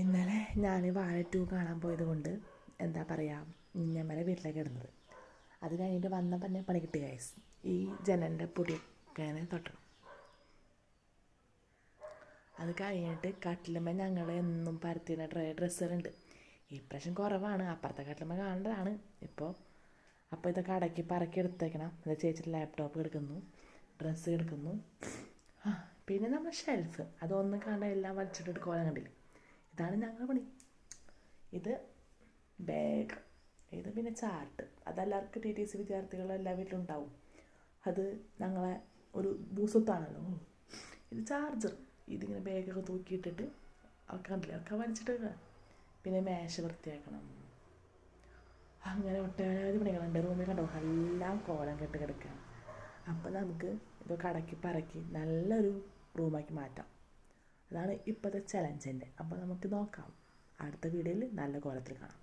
ഇന്നലെ ഞാൻ വാഴ 2 കാണാൻ പോയത് കൊണ്ട് എന്താ പറയുക, ഞമ്മളെ വീട്ടിലേക്ക് ഇടുന്നത്. അത് കഴിഞ്ഞിട്ട് വന്നപ്പോൾ തന്നെ പണി കിട്ടി ഗൈസ്. ഈ ജനലിൻ്റെ പൊടിയൊക്കെ തൊട്ടണം. അത് കഴിഞ്ഞിട്ട് കട്ടിലുമ്മ ഞങ്ങൾ എന്നും പരത്തിന ഡ്രസ്സുകളുണ്ട്. ഇപ്രാവശ്യം കുറവാണ്, അപ്പുറത്തെ കട്ടിലുമ്മ കാണേണ്ടതാണ് അപ്പോൾ ഇതൊക്കെ അടക്കി പറക്കി എടുത്തേക്കണം. അത് ചേച്ചിയുടെ ലാപ്ടോപ്പ് എടുക്കുന്നു, ഡ്രസ്സ് എടുക്കുന്നു. പിന്നെ നമ്മൾ ഷെൽഫ് അതൊന്നും കണ്ട എല്ലാം വലിച്ചിട്ടിട്ട് കോലം കണ്ടില്ല. ഇതാണ് ഞങ്ങളുടെ പണി. ഇത് ബാഗ്, ഇത് പിന്നെ ചാർട്ട്. അതെല്ലാവർക്കും TTC വിദ്യാർത്ഥികൾ എല്ലാ വീട്ടിലും ഉണ്ടാവും. അത് ഞങ്ങളെ ഒരു ഭൂസ്വത്താണല്ലോ. ഇത് ചാർജർ, ഇതിങ്ങനെ ബാഗൊക്കെ തൂക്കിയിട്ടിട്ട് ഒക്കെ കണ്ടില്ല, ഒക്കെ വലിച്ചിട്ട്. പിന്നെ മേശ വൃത്തിയാക്കണം. അങ്ങനെ ഒട്ടനവധി പണികളുണ്ട്. റൂമിൽ കണ്ടോ എല്ലാം കോലം കെട്ട് കിടക്കുകയാണ്. അപ്പോൾ നമുക്ക് ഇതൊക്കെ അടക്കി പറക്കി നല്ലൊരു റൂമാക്കി മാറ്റാം. അതാണ് ഇപ്പോഴത്തെ ചലഞ്ച് എൻ്റെ. അപ്പോൾ നമുക്ക് നോക്കാം, അടുത്ത വീഡിയോയിൽ നല്ല കോലത്തിൽ കാണാം.